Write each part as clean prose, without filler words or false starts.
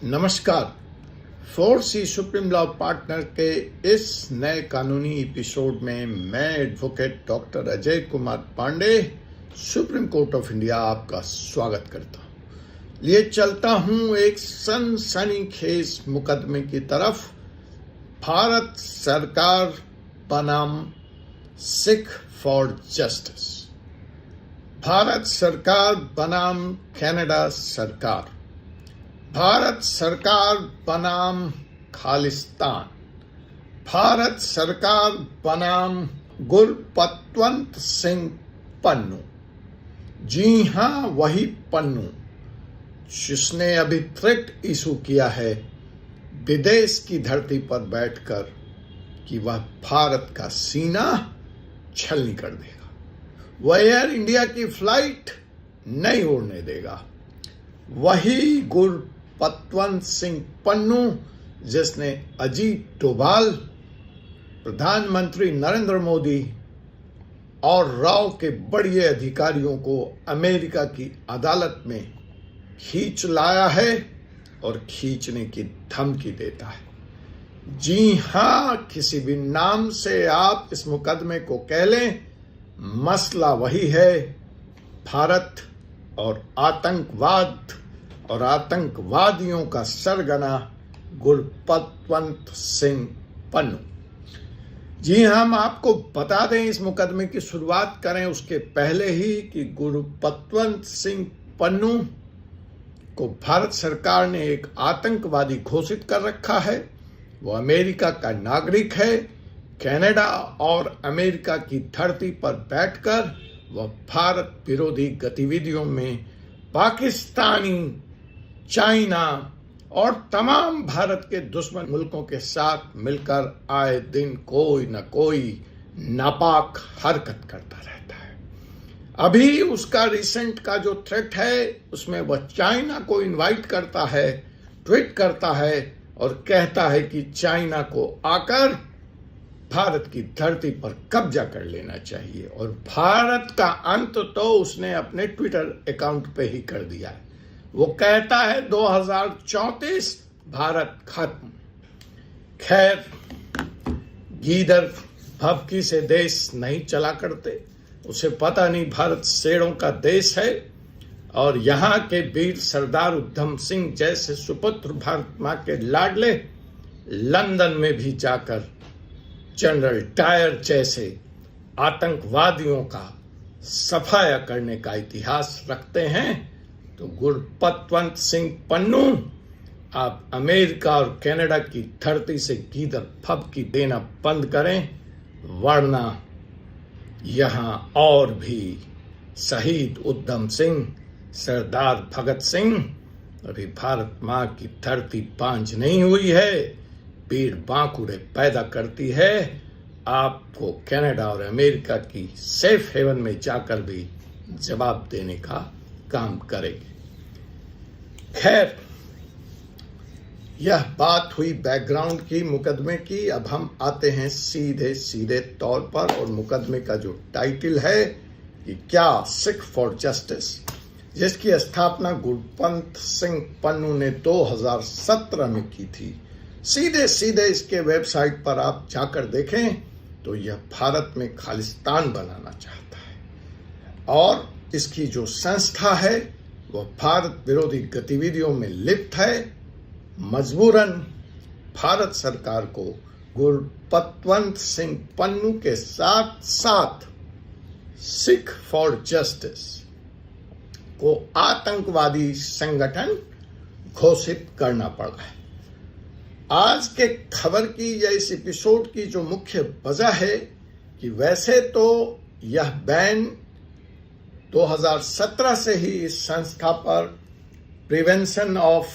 नमस्कार। 4C supreme law partner के इस नए कानूनी एपिसोड में मैं advocate doctor Ajay Kumar Pandey supreme court of India आपका स्वागत करता हूं। लिए चलता हूं एक सनसनीखेज मुकदमे की तरफ। भारत सरकार बनाम सिख फॉर जस्टिस। भारत सरकार बनाम कनाडा सरकार। भारत सरकार बनाम खालिस्तान। भारत सरकार बनाम गुरपतवंत सिंह पन्नू। जी हां, वही पन्नू जिसने अभी थ्रेट इशू किया है विदेश की धरती पर बैठकर कि वह भारत का सीना छलनी कर देगा, वह एयर इंडिया की फ्लाइट नहीं उड़ने देगा। वही गुरपतवंत सिंह पन्नू जिसने अजीत डोभाल, प्रधानमंत्री नरेंद्र मोदी और राव के बड़े अधिकारियों को अमेरिका की अदालत में खींच लाया है और खींचने की धमकी देता है। जी हां, किसी भी नाम से आप इस मुकदमे को कह लें, मसला वही है, भारत और आतंकवाद और आतंकवादियों का सरगना गुरपतवंत सिंह पन्नू। जी हां, हम आपको बता दें, इस मुकदमे की शुरुआत करें उसके पहले ही कि गुरपतवंत सिंह पन्नू को भारत सरकार ने एक आतंकवादी घोषित कर रखा है। वो अमेरिका का नागरिक है। कनाडा और अमेरिका की धरती पर बैठकर वह भारत विरोधी गतिविधियों में पाकिस्तानी, चाइना और तमाम भारत के दुश्मन मुल्कों के साथ मिलकर आए दिन कोई न कोई नापाक हरकत करता रहता है। अभी उसका रिसेंट का जो थ्रेट है उसमें वह चाइना को इनवाइट करता है, ट्वीट करता है और कहता है कि चाइना को आकर भारत की धरती पर कब्जा कर लेना चाहिए, और भारत का अंत तो उसने अपने ट्विटर अकाउंट पे ही कर दिया है। वो कहता है 2034 भारत खत्म। खैर, गीदड़ भभकी से देश नहीं चला करते, उसे पता नहीं भारत शेरों का देश है। और यहाँ के वीर सरदार उधम सिंह जैसे सुपुत्र भारत मां के लाडले लंदन में भी जाकर जनरल डायर जैसे आतंकवादियों का सफाया करने का इतिहास रखते हैं। तो गुरपतवंत सिंह पन्नू, आप अमेरिका और कनाडा की धरती से गीदड़ फबकी देना बंद करें, वरना यहां और भी शहीद उधम सिंह, सरदार भगत सिंह, अभी भारत मां की धरती बांझ नहीं हुई है, पेड़ बांकुड़े पैदा करती है। आपको कनाडा और अमेरिका की सेफ हेवन में जाकर भी जवाब देने का काम करेंगे। खैर, यह बात हुई बैकग्राउंड की मुकदमे की। अब हम आते हैं सीधे तौर पर, और मुकदमे का जो टाइटल है कि क्या सिख फॉर जस्टिस, जिसकी स्थापना गुरपतवंत सिंह पन्नू ने 2017 में की थी। सीधे इसके वेबसाइट पर आप जाकर देखें तो यह भारत में खालिस्तान बनाना चाहता है, और इसकी जो संस्था है वह भारत विरोधी गतिविधियों में लिप्त है। मजबूरन भारत सरकार को गुरपतवंत सिंह पन्नू के साथ साथ सिख फॉर जस्टिस को आतंकवादी संगठन घोषित करना पड़ा है। आज के खबर की या इस एपिसोड की जो मुख्य वजह है कि वैसे तो यह बैन 2017 से ही इस संस्था पर prevention of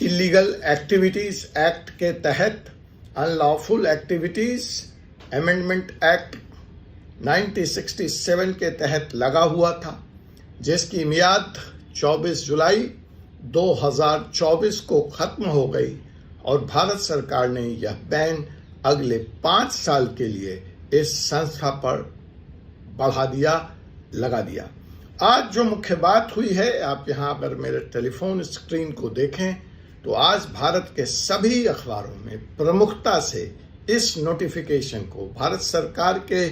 illegal activities act के तहत अनलॉफुल एक्टिविटीज अमेंडमेंट एक्ट 1967 के तहत लगा हुआ था, जिसकी मियाद 24 जुलाई 2024 को खत्म हो गई, और भारत सरकार ने यह बैन अगले 5 साल के लिए इस संस्था पर बढ़ा दिया, लगा दिया। आज जो मुख्य बात हुई है, आप यहाँ अगर मेरे टेलीफोन स्क्रीन को देखें तो आज भारत के सभी अखबारों में प्रमुखता से इस नोटिफिकेशन को, भारत सरकार के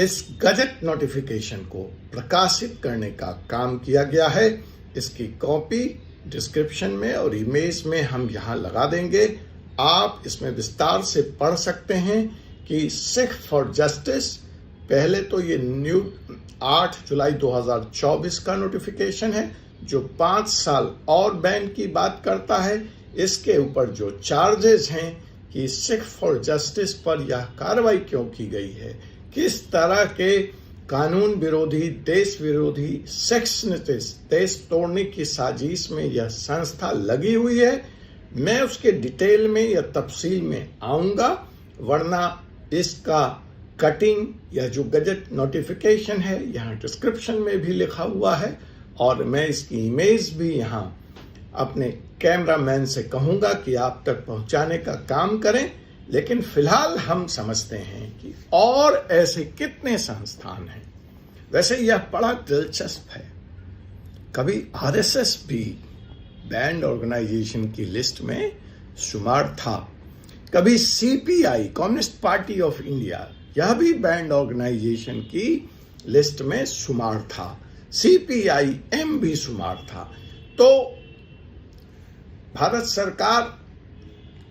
इस गजट नोटिफिकेशन को प्रकाशित करने का काम किया गया है। इसकी कॉपी डिस्क्रिप्शन में और इमेज में हम यहाँ लगा देंगे। आप इसमें विस्तार से पढ़ सकते हैं कि सिख फॉर जस्टिस, पहले तो ये न्यू 8 जुलाई 2024 का नोटिफिकेशन है जो 5 साल और बैन की बात करता है। इसके ऊपर जो चार्जेस हैं कि सिख फॉर जस्टिस पर यह कार्रवाई क्यों की गई है, किस तरह के कानून विरोधी, देश विरोधी, सेक्शनिस्ट, देश तोड़ने की साजिश में यह संस्था लगी हुई है, मैं उसके डिटेल में या तफसील में आऊंगा। वरना इसका कटिंग या जो गजट नोटिफिकेशन है यहाँ डिस्क्रिप्शन में भी लिखा हुआ है और मैं इसकी इमेज भी यहाँ अपने कैमरामैन से कहूंगा कि आप तक पहुंचाने का काम करें। लेकिन फिलहाल हम समझते हैं कि और ऐसे कितने संस्थान हैं। वैसे यह बड़ा दिलचस्प है, कभी आरएसएस भी बैंड ऑर्गेनाइजेशन की लिस्ट में शुमार था, कभी CPI, communist party of India, यह भी बैंड ऑर्गेनाइजेशन की लिस्ट में शुमार था, सीपीआईएम भी शुमार था। तो भारत सरकार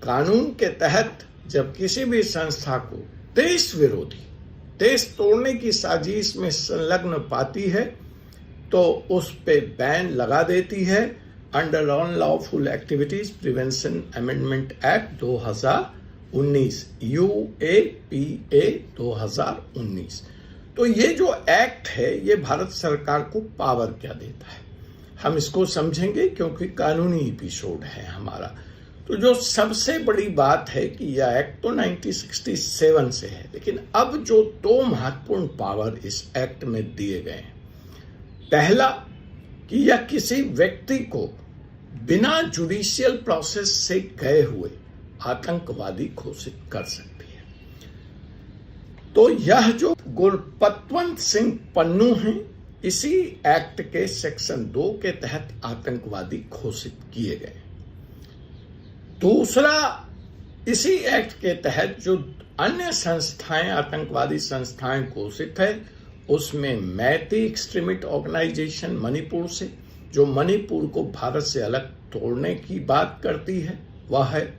कानून के तहत जब किसी भी संस्था को देश विरोधी, देश तोड़ने की साजिश में संलग्न पाती है तो उस पे बैन लगा देती है under unlawful activities prevention amendment act 2019, UAPA 2019। तो ये जो एक्ट है ये भारत सरकार को पावर क्या देता है, हम इसको समझेंगे क्योंकि कानूनी एपिसोड है हमारा। तो जो सबसे बड़ी बात है कि यह एक्ट तो 1967 से है, लेकिन अब जो 2 महत्वपूर्ण पावर इस एक्ट में दिए गए हैं, पहला कि यह किसी व्यक्ति को बिना जुडिशियल प्रोसेस से गए हुए आतंकवादी घोषित कर सकती है। तो यह जो गुरपतवंत सिंह पन्नू हैं, इसी एक्ट के सेक्शन 2 के तहत आतंकवादी घोषित किए गए। दूसरा, इसी एक्ट के तहत जो अन्य संस्थाएं आतंकवादी संस्थाएं घोषित है उसमें मैती एक्सट्रीमिस्ट ऑर्गेनाइजेशन मणिपुर से, जो मणिपुर को भारत से अलग तोड़ने की बात करती है, वह है।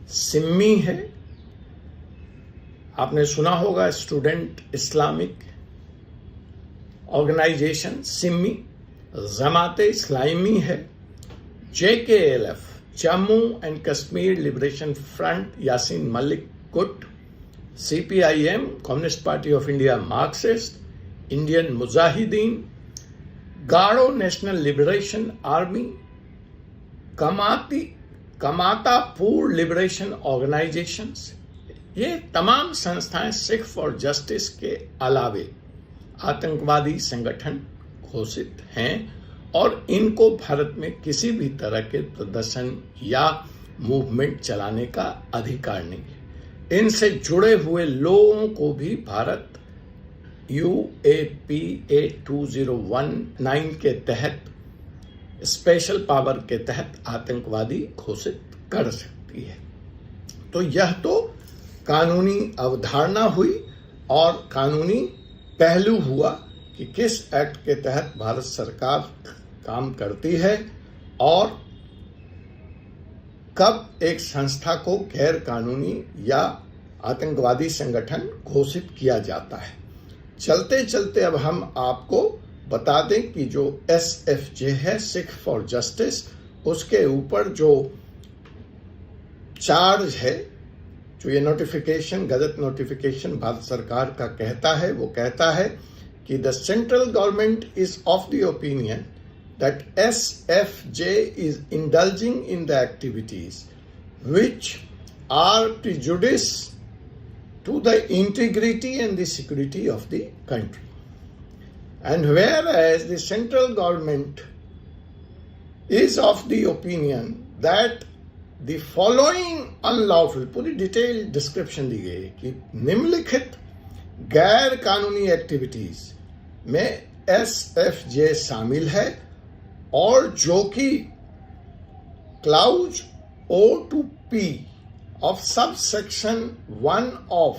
सिम्मी है, आपने सुना होगा, स्टूडेंट इस्लामिक ऑर्गेनाइजेशन सिम्मी। जमाते इस्लामी है। JKLF, Jammu and Kashmir liberation front, Yasin Malik गुट। CPIM, communist party of India Marxist, Indian Mujahideen, Garo national liberation army, Kamatapur liberation organisations. ये तमाम संस्थाएं सिख फॉर जस्टिस के अलावे आतंकवादी संगठन घोषित हैं और इनको भारत में किसी भी तरह के प्रदर्शन या मूवमेंट चलाने का अधिकार नहीं है। इनसे जुड़े हुए लोगों को भी भारत UAPA 2019 के तहत स्पेशल पावर के तहत आतंकवादी घोषित कर सकती है। तो यह तो कानूनी अवधारणा हुई और कानूनी पहलू हुआ कि किस एक्ट के तहत भारत सरकार काम करती है और कब एक संस्था को गैर कानूनी या आतंकवादी संगठन घोषित किया जाता है। चलते चलते अब हम आपको बता दें कि जो SFJ है, सिख फॉर जस्टिस, उसके ऊपर जो चार्ज है, जो ये नोटिफिकेशन, गजट नोटिफिकेशन भारत सरकार का कहता है, वो कहता है कि the central government is of the opinion that SFJ is indulging in the activities which are prejudice to the integrity and the security of the country. And whereas the central government is of the opinion that the following unlawful, पूरी detail description दी गई है कि निम्नलिखित गैर कानूनी activities में SFJ शामिल है और जो कि clause O to P of subsection 1 of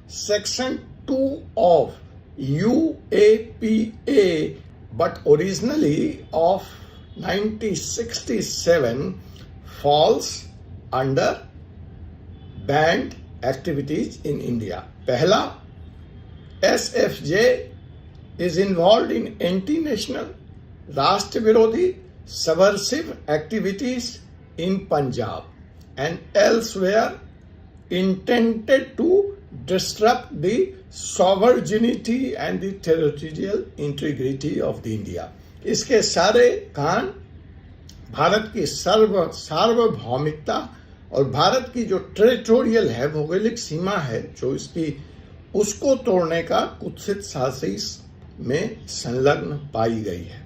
section 2 of UAPA but originally of 1967 falls under banned activities in India. पहला, SFJ is involved in anti-national, राष्ट्र विरोधी, subversive activities in Punjab and elsewhere intended to disrupt the sovereignty and the territorial integrity of the India. इसके सारे कान भारत की सार्वभौमिकता और भारत की जो टेरिटोरियल है, भौगोलिक सीमा है जो इसकी, उसको तोड़ने का कुत्सित साजिश में संलग्न पाई गई है।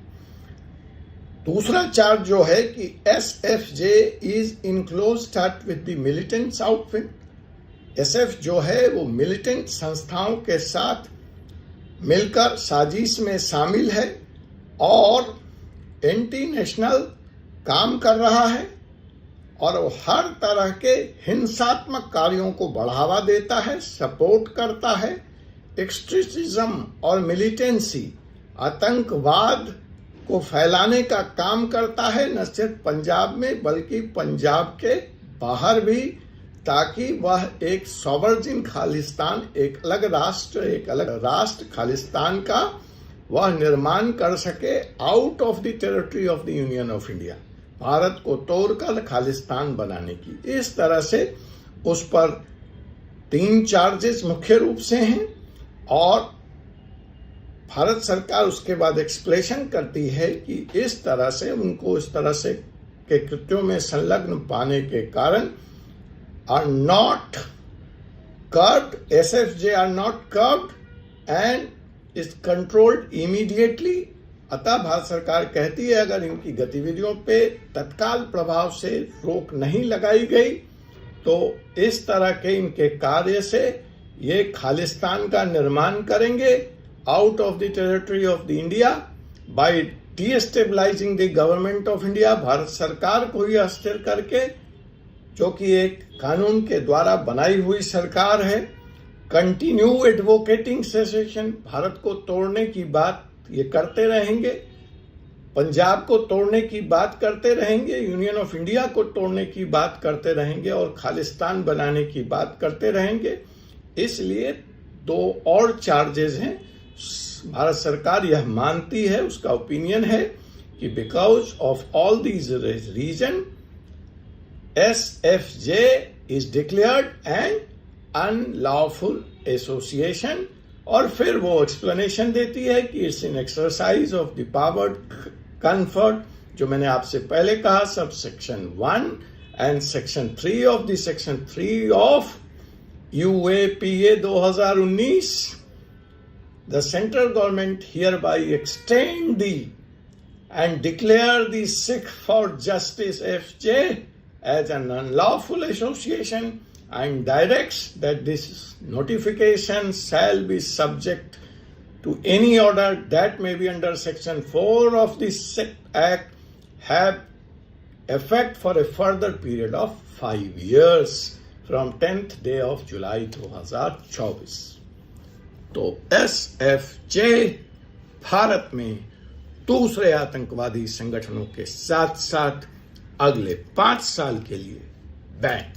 दूसरा चार्ज जो है कि SFJ is in close touch with the militants outfit. SF जो है वो मिलिटेंट संस्थाओं के साथ मिलकर साजिश में शामिल है और एंटी नेशनल काम कर रहा है और वो हर तरह के हिंसात्मक कार्यों को बढ़ावा देता है, सपोर्ट करता है। एक्सट्रीमिज्म और मिलिटेंसी, आतंकवाद को फैलाने का काम करता है, न सिर्फ पंजाब में बल्कि पंजाब के बाहर भी, ताकि वह एक सॉवरजिन खालिस्तान, एक अलग राष्ट्र खालिस्तान का वह निर्माण कर सके out of the territory of the union of India, Bharat को तोड़कर खालिस्तान बनाने की। इस तरह से उस पर 3 चार्जेस मुख्य रूप से हैं और भारत सरकार उसके बाद एक्सप्लेनेशन करती है कि इस तरह से उनको इस तरह से के कृत्यों में संलग्न पाने के कारण are not curbed, SFJ are not curbed and is controlled immediately। अतः भारत सरकार कहती है अगर इनकी गतिविधियों पे तत्काल प्रभाव से रोक नहीं लगाई गई तो इस तरह के इनके कार्य से ये खालिस्तान का निर्माण करेंगे out of the territory of the India by destabilising the government of India, Bharat सरकार को ही अस्थिर करके, जो कि एक कानून के द्वारा बनाई हुई सरकार है। कंटिन्यू एडवोकेटिंग सेसेशन, भारत को तोड़ने की बात ये करते रहेंगे, पंजाब को तोड़ने की बात करते रहेंगे, यूनियन ऑफ इंडिया को तोड़ने की बात करते रहेंगे और खालिस्तान बनाने की बात करते रहेंगे। इसलिए 2 और चार्जेस हैं। भारत सरकार यह मानती है, उसका ओपिनियन है कि because of all these reason SFJ is declared an unlawful association और फिर वो एक्सप्लेनेशन देती है कि it's in exercise of the power conferred, जो मैंने आपसे पहले कहा, sub section 1 and section 3 of the section 3 of UAPA 2019। The central government hereby extend the and declare the Sikh for Justice FJ as an unlawful association and directs that this notification shall be subject to any order that may be under section 4 of this act have effect for a further period of 5 years from 10th day of July 2024। तो SFJ Bharat में दूसरे आतंकवादी संगठनों के साथ साथ अगले 5 साल के लिए बैन।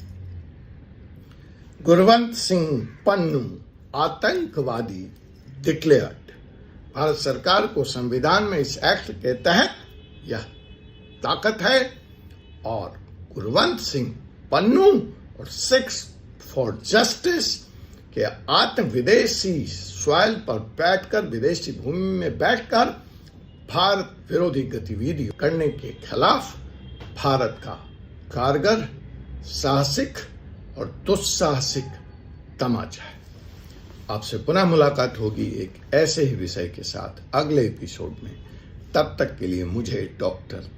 गुरवंत सिंह पन्नू आतंकवादी डिक्लेयर्ड। भारत सरकार को संविधान में इस एक्ट के तहत यह ताकत है और गुरवंत सिंह पन्नू और सिक्स फॉर जस्टिस के विदेशी सॉइल पर बैठकर, विदेशी भूमि में बैठकर भारत विरोधी गतिविधि करने के खिलाफ भारत का कारगर, साहसिक और दुस्साहसिक तमाचा है। आपसे पुनः मुलाकात होगी एक ऐसे ही विषय के साथ अगले एपिसोड में। तब तक के लिए मुझे doctor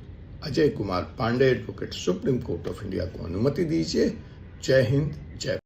Ajay Kumar Pandey, advocate, supreme court of India को अनुमति दीजिए। जय हिंद, जय